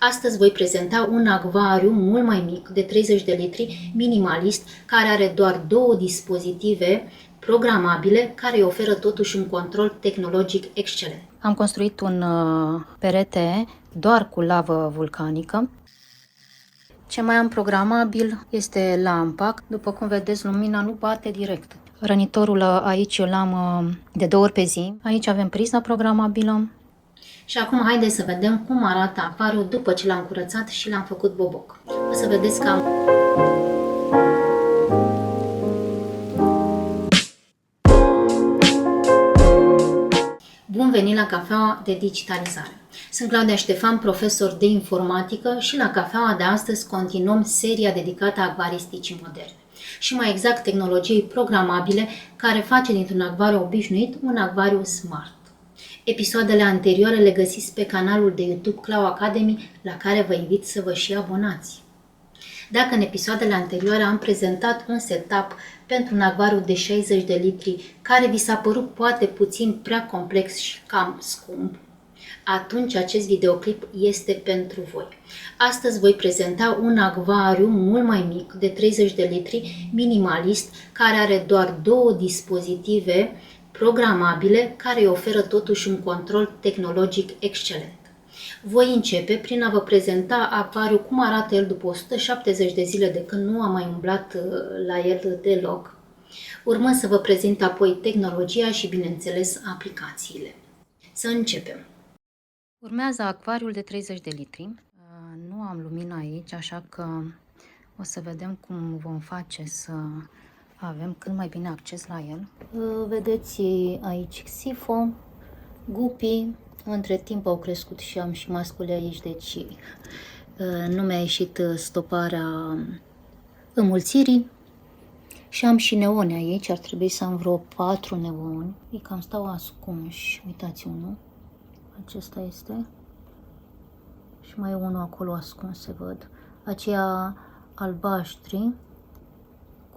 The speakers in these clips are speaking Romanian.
Astăzi voi prezenta un acvariu mult mai mic, de 30 de litri, minimalist, care are doar două dispozitive programabile, care îi oferă totuși un control tehnologic excelent. Am construit un perete doar cu lavă vulcanică. Ce mai am programabil este lampa. După cum vedeți, lumina nu bate direct. Rănitorul aici îl am de 2 ori pe zi. Aici avem priza programabilă. Și acum haideți să vedem cum arată acvariul după ce l-am curățat și l-am făcut boboc. O să vedeți că am... Bun venit la cafeaua de digitalizare! Sunt Claudia Ștefan, profesor de informatică și la cafeaua de astăzi continuăm seria dedicată acvaristicii moderne. Și mai exact tehnologiei programabile care face dintr-un acvariu obișnuit un acvariu smart. Episoadele anterioare le găsiți pe canalul de YouTube Clau Academy, la care vă invit să vă și abonați. Dacă în episoadele anterioare am prezentat un setup pentru un acvariu de 60 de litri care vi s-a părut poate puțin prea complex și cam scump, atunci acest videoclip este pentru voi. Astăzi voi prezenta un acvariu mult mai mic, de 30 de litri, minimalist, care are doar două dispozitive programabile, care îi oferă totuși un control tehnologic excelent. Voi începe prin a vă prezenta acvariul cum arată el după 170 de zile de când nu am mai umblat la el deloc, urmând să vă prezint apoi tehnologia și, bineînțeles, aplicațiile. Să începem! Urmează acvariul de 30 de litri. Nu am lumină aici, așa că o să vedem cum vom face să avem cât mai bine acces la el. Vedeți aici Xifo, Guppy. Între timp au crescut și am și mascule aici, deci nu mi-a ieșit stoparea înmulțirii. Și am și neoni aici, ar trebui să am vreo 4 neoni. Ei cam stau ascunși, uitați unul. Acesta este. Și mai e unul acolo ascuns, se văd. Aceia albaștri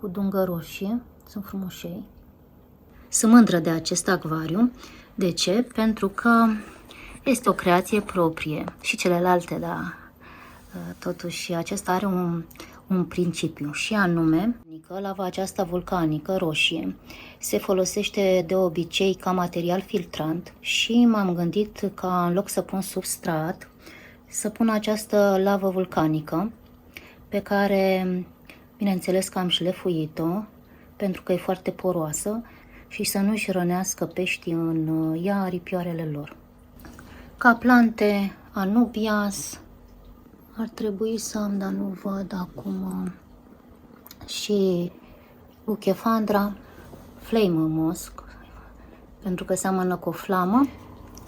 cu dungă roșie, sunt frumușei. Sunt mândră de acest acvariu. De ce? Pentru că este o creație proprie și celelalte, da. Totuși, acesta are un principiu și anume, lava aceasta vulcanică roșie se folosește de obicei ca material filtrant și m-am gândit ca în loc să pun substrat, să pun această lavă vulcanică pe care, bineînțeles că am șlefuit-o pentru că e foarte poroasă și să nu-și rănească peștii în ea aripioarele lor. Ca plante, Anubias, ar trebui să am, dar nu văd acum, și Buchefandra, Flame Mosque, pentru că seamănă cu o flamă.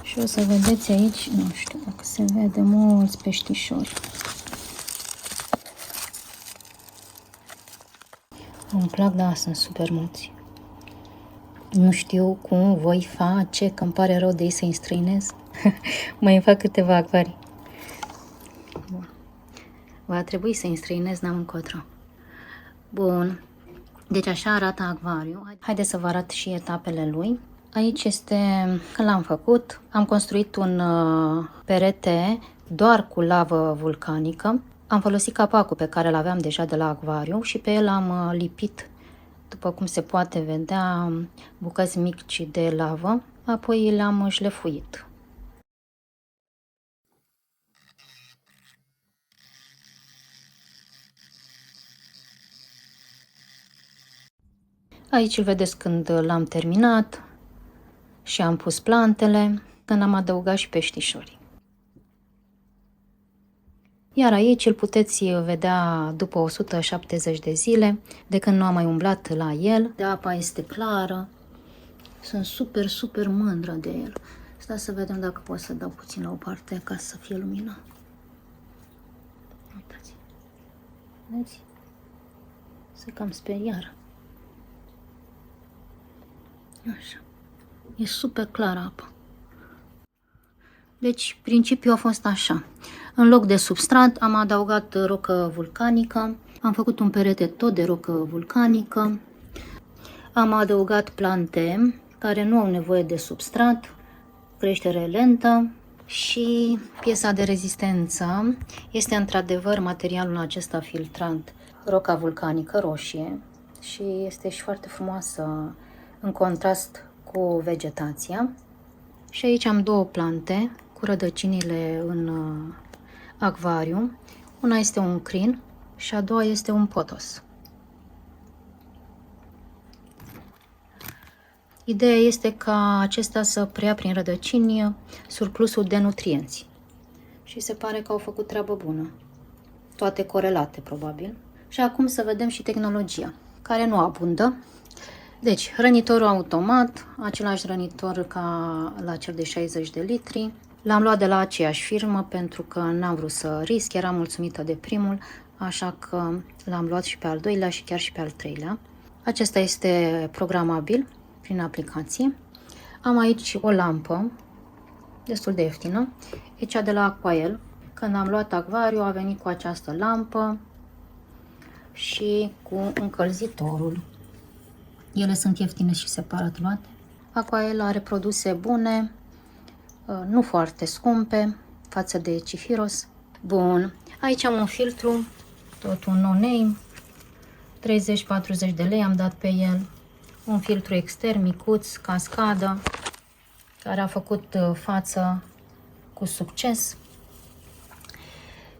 Și o să vedeți aici, nu știu dacă se vede, mulți peștișori. Îmi plac, da, sunt super mulți. Nu știu cum voi face, că îmi pare rău de ei să îi înstrăinez. Mai fac câteva acvarii. Va trebui să îi înstrăinez, n-am încotro. Bun. Deci așa arată acvariul. Haideți să vă arăt și etapele lui. Aici este, când l-am făcut, am construit un perete doar cu lavă vulcanică. Am folosit capacul pe care l-aveam deja de la acvariu și pe el am lipit, după cum se poate vedea, bucăți mici de lavă, apoi le-am șlefuit. Aici îl vedeți când l-am terminat și am pus plantele, când am adăugat și peștișorii. Iar aici îl puteți vedea după 170 de zile, de când nu am mai umblat la el. De apa este clară. Sunt super, super mândră de el. Stai să vedem dacă pot să dau puțin la o parte ca să fie lumină. Uitați. Vedeți? Se cam speriară. Așa. E super clară apa. Deci, principiul a fost așa. În loc de substrat am adăugat rocă vulcanică, am făcut un perete tot de rocă vulcanică, am adăugat plante care nu au nevoie de substrat, creștere lentă, Și piesa de rezistență este într-adevăr materialul acesta filtrant, roca vulcanică roșie, și este și foarte frumoasă în contrast cu vegetația. Și aici am două plante cu rădăcinile în acvariu. Una este un crin și a doua este un potos. Ideea este ca acesta să preia prin rădăcini surplusul de nutrienți. Și se pare că au făcut treabă bună. Toate corelate, probabil. Și acum să vedem și tehnologia, care nu abundă. Deci, rănitorul automat, același rănitor ca la cel de 60 de litri. L-am luat de la aceeași firmă pentru că n-am vrut să risc, eram mulțumită de primul, așa că l-am luat și pe al doilea și chiar și pe al treilea. Acesta este programabil prin aplicație. Am aici o lampă, destul de ieftină, e cea de la Aquael. Când am luat acvariu, a venit cu această lampă și cu încălzitorul. Ele sunt ieftine și separat luate. Aquael are produse bune, nu foarte scumpe față de Cifiros. Bun, aici am un filtru, tot un no-name, 30-40 de lei am dat pe el. Un filtru extern micuț, cascadă, care a făcut față cu succes.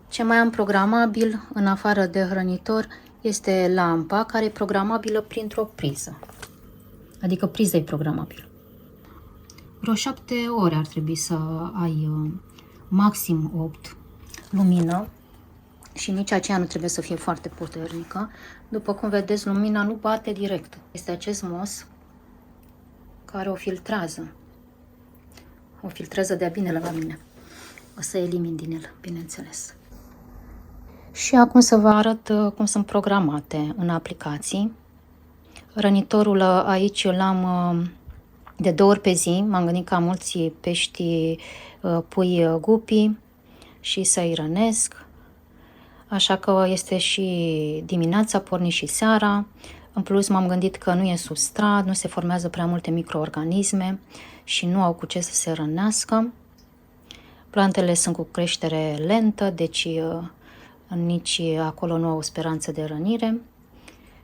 Ce mai am programabil, în afară de hrănitor, este lampa, care e programabilă printr-o priză. Adică priza e programabilă. Vreo 7 ore ar trebui să ai maxim 8 lumină și nici aceea nu trebuie să fie foarte puternică. După cum vedeți, lumina nu bate direct. Este acest mos care o filtrează. O filtrează de-a binele la mine. O să elimin din el, bineînțeles. Și acum să vă arăt cum sunt programate în aplicații. Rănitorul aici l-am de 2 ori pe zi. M-am gândit că am mulți pești, pui gupi și să-i rănesc. Așa că este și dimineața, porni și seara. În plus m-am gândit că nu e substrat, nu se formează prea multe microorganisme și nu au cu ce să se rănească. Plantele sunt cu creștere lentă, deci nici acolo nu au speranță de rănire.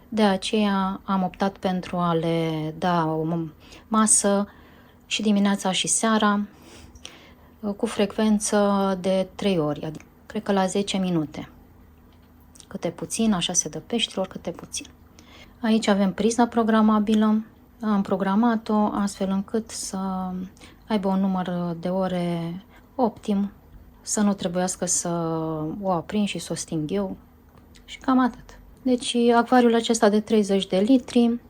De aceea am optat pentru a le da o masă și dimineața și seara cu frecvență de 3 ori, adică cred că la 10 minute. Câte puțin, așa se dă peștilor, câte puțin. Aici avem priza programabilă. Am programat-o astfel încât să aibă un număr de ore optim, să nu trebuiască să o aprind și să o sting eu. Și cam atât. Deci acvariul acesta de 30 de litri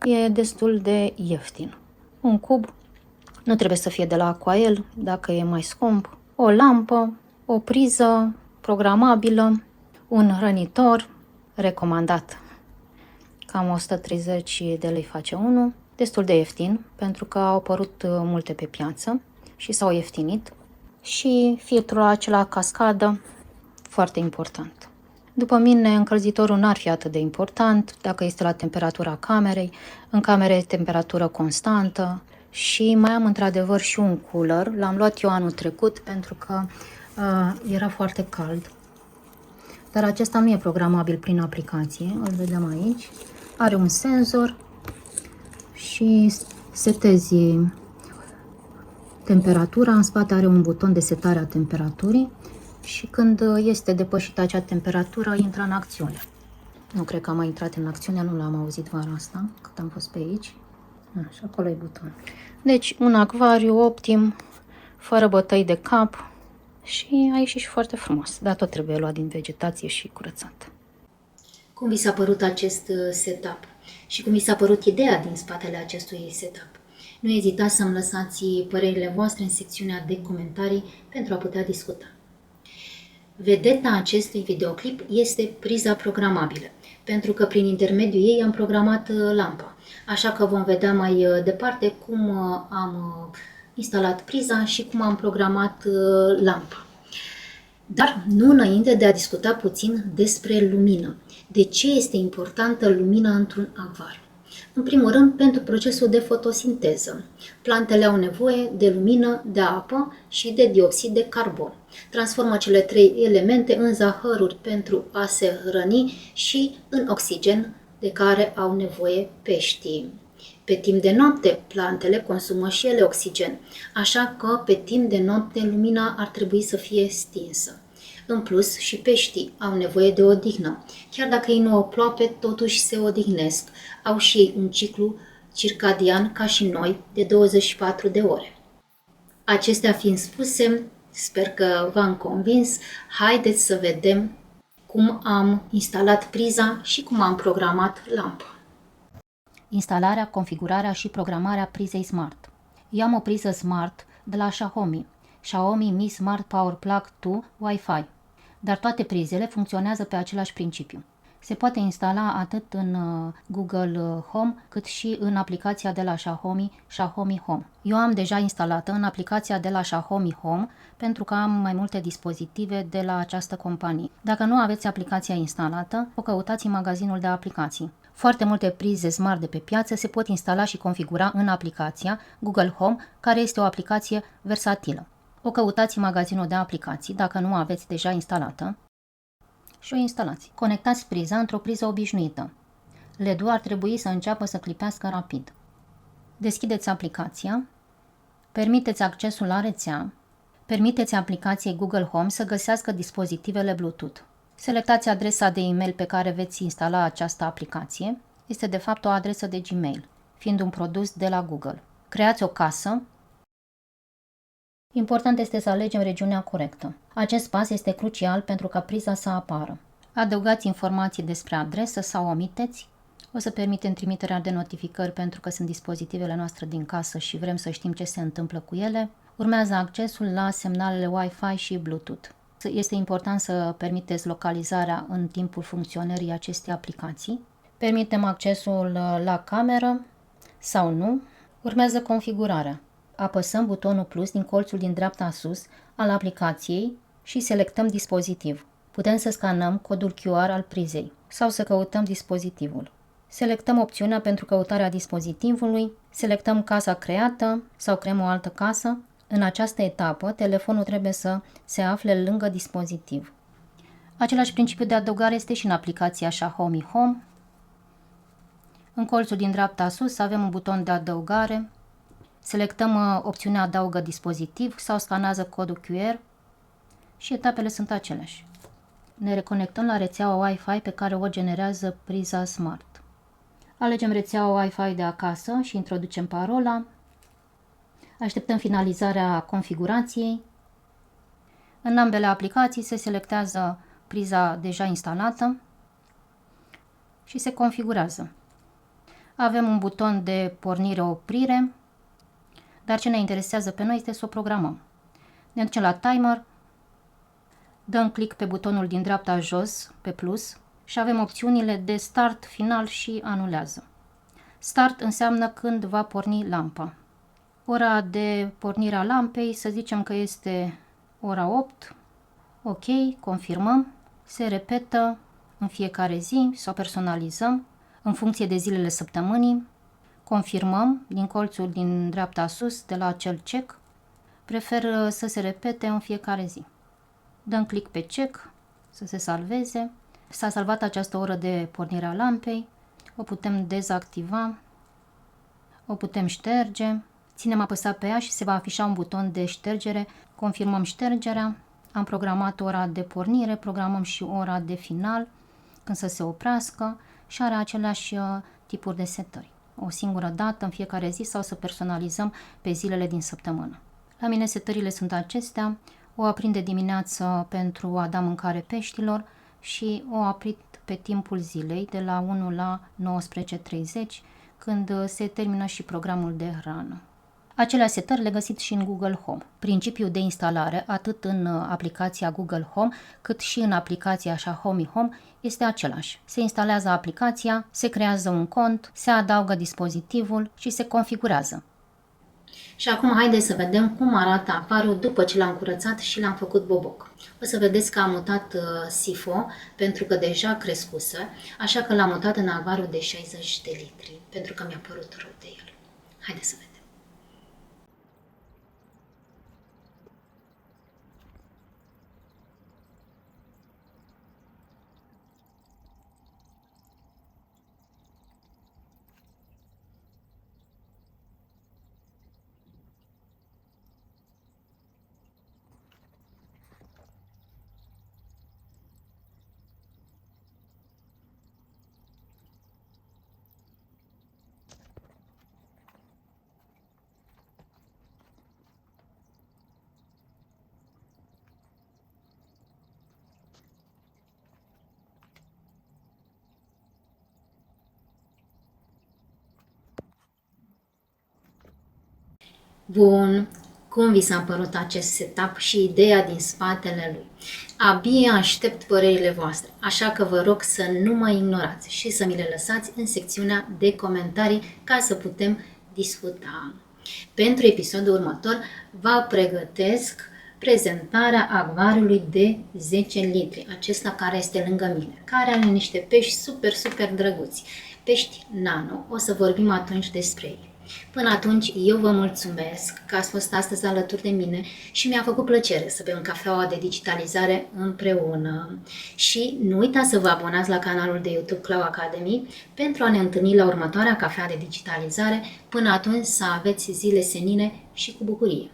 e destul de ieftin. Un cub, nu trebuie să fie de la Aquael, dacă e mai scump. O lampă, o priză programabilă, un hrănitor recomandat. Cam 130 de lei face unul. Destul de ieftin, pentru că au apărut multe pe piață și s-au ieftinit. Și filtrul acela cascadă, foarte important. După mine, încălzitorul n-ar fi atât de important dacă este la temperatura camerei. În cameră e temperatură constantă și mai am într-adevăr și un cooler. L-am luat eu anul trecut pentru că era foarte cald. Dar acesta nu e programabil prin aplicație, îl vedem aici. Are un senzor și setezi temperatura. În spate are un buton de setare a temperaturii și când este depășită acea temperatură, intră în acțiune. Nu cred că am mai intrat în acțiune, nu l-am auzit vara asta, cât am fost pe aici. Așa, acolo e butonul. Deci, un acvariu optim, fără bătăi de cap și a ieșit și foarte frumos. Dar tot trebuie luat din vegetație și curățat. Cum vi s-a părut acest setup? Și cum vi s-a părut ideea din spatele acestui setup? Nu ezitați să-mi lăsați părerile voastre în secțiunea de comentarii pentru a putea discuta. Vedeta acestui videoclip este priza programabilă, pentru că prin intermediul ei am programat lampa. Așa că vom vedea mai departe cum am instalat priza și cum am programat lampa. Dar nu înainte de a discuta puțin despre lumină. De ce este importantă lumina într-un acvariu? În primul rând, pentru procesul de fotosinteză. Plantele au nevoie de lumină, de apă și de dioxid de carbon. Transformă cele trei elemente în zahăruri pentru a se hrăni și în oxigen de care au nevoie peștii. Pe timp de noapte, plantele consumă și ele oxigen, așa că pe timp de noapte lumina ar trebui să fie stinsă. În plus, și peștii au nevoie de odihnă. Chiar dacă ei nu au ploape, totuși se odihnesc. Au și ei un ciclu circadian, ca și noi, de 24 de ore. Acestea fiind spuse, sper că v-am convins, haideți să vedem cum am instalat priza și cum am programat lampa. Instalarea, configurarea și programarea prizei Smart. Eu am o priză Smart de la Xiaomi Mi Smart Power Plug 2 Wi-Fi, dar toate prizele funcționează pe același principiu. Se poate instala atât în Google Home, cât și în aplicația de la Xiaomi Home. Eu am deja instalată în aplicația de la Xiaomi Home pentru că am mai multe dispozitive de la această companie. Dacă nu aveți aplicația instalată, o căutați în magazinul de aplicații. Foarte multe prize smart de pe piață se pot instala și configura în aplicația Google Home, care este o aplicație versatilă. O căutați în magazinul de aplicații, dacă nu aveți deja instalată, și o instalați. Conectați priza într-o priză obișnuită. LED-ul ar trebui să înceapă să clipească rapid. Deschideți aplicația, permiteți accesul la rețea, permiteți aplicației Google Home să găsească dispozitivele Bluetooth. Selectați adresa de e-mail pe care veți instala această aplicație. Este de fapt o adresă de Gmail, fiind un produs de la Google. Creați o casă. Important este să alegem regiunea corectă. Acest pas este crucial pentru ca priza să apară. Adăugați informații despre adresă sau omiteți. O să permitem trimiterea de notificări pentru că sunt dispozitivele noastre din casă și vrem să știm ce se întâmplă cu ele. Urmează accesul la semnalele Wi-Fi și Bluetooth. Este important să permiteți localizarea în timpul funcționării acestei aplicații. Permitem accesul la cameră sau nu. Urmează configurarea. Apăsăm butonul plus din colțul din dreapta sus al aplicației și selectăm dispozitiv. Putem să scanăm codul QR al prizei sau să căutăm dispozitivul. Selectăm opțiunea pentru căutarea dispozitivului, selectăm casa creată sau creăm o altă casă. În această etapă, telefonul trebuie să se afle lângă dispozitiv. Același principiu de adăugare este și în aplicația Xiaomi Home. În colțul din dreapta sus avem un buton de adăugare. Selectăm opțiunea Adaugă dispozitiv sau scanează codul QR și etapele sunt aceleași. Ne reconectăm la rețeaua Wi-Fi pe care o generează priza Smart. Alegem rețeaua Wi-Fi de acasă și introducem parola. Așteptăm finalizarea configurației. În ambele aplicații se selectează priza deja instalată și se configurează. Avem un buton de pornire-oprire, dar ce ne interesează pe noi este să o programăm. Ne ducem la timer, dăm click pe butonul din dreapta jos, pe plus, și avem opțiunile de start, final și anulează. Start înseamnă când va porni lampa. Ora de pornire a lampei, să zicem că este ora 8. Ok, confirmăm. Se repetă în fiecare zi sau personalizăm în funcție de zilele săptămânii. Confirmăm din colțul din dreapta sus, de la acel check. Prefer să se repete în fiecare zi. Dăm click pe check, să se salveze. S-a salvat această oră de pornire a lampei. O putem dezactiva. O putem șterge. Ținem apăsat pe ea și se va afișa un buton de ștergere. Confirmăm ștergerea. Am programat ora de pornire, programăm și ora de final, când să se oprească, și are aceleași tipuri de setări. O singură dată în fiecare zi sau să personalizăm pe zilele din săptămână. La mine setările sunt acestea. O aprind de dimineață pentru a da mâncare peștilor și o aprind pe timpul zilei de la 1 la 19:30, când se termină și programul de hrană. Aceleași setări le găsiți și în Google Home. Principiul de instalare, atât în aplicația Google Home, cât și în aplicația Xiaomi Home, este același. Se instalează aplicația, se creează un cont, se adaugă dispozitivul și se configurează. Și acum haideți să vedem cum arată acvariul după ce l-am curățat și l-am făcut boboc. O să vedeți că am mutat sifo pentru că deja crescusă, așa că l-am mutat în acvariul de 60 de litri, pentru că mi-a părut rău de el. Haideți să vedem. Bun, cum vi s-a părut acest setup și ideea din spatele lui? Abia aștept părerile voastre, așa că vă rog să nu mă ignorați și să mi le lăsați în secțiunea de comentarii ca să putem discuta. Pentru episodul următor vă pregătesc prezentarea acvariului de 10 litri, acesta care este lângă mine, care are niște pești super drăguți, pești nano, o să vorbim atunci despre ei. Până atunci, eu vă mulțumesc că ați fost astăzi alături de mine și mi-a făcut plăcere să bem cafeaua de digitalizare împreună. Și nu uitați să vă abonați la canalul de YouTube Clau Academy pentru a ne întâlni la următoarea cafea de digitalizare. Până atunci, să aveți zile senine și cu bucurie!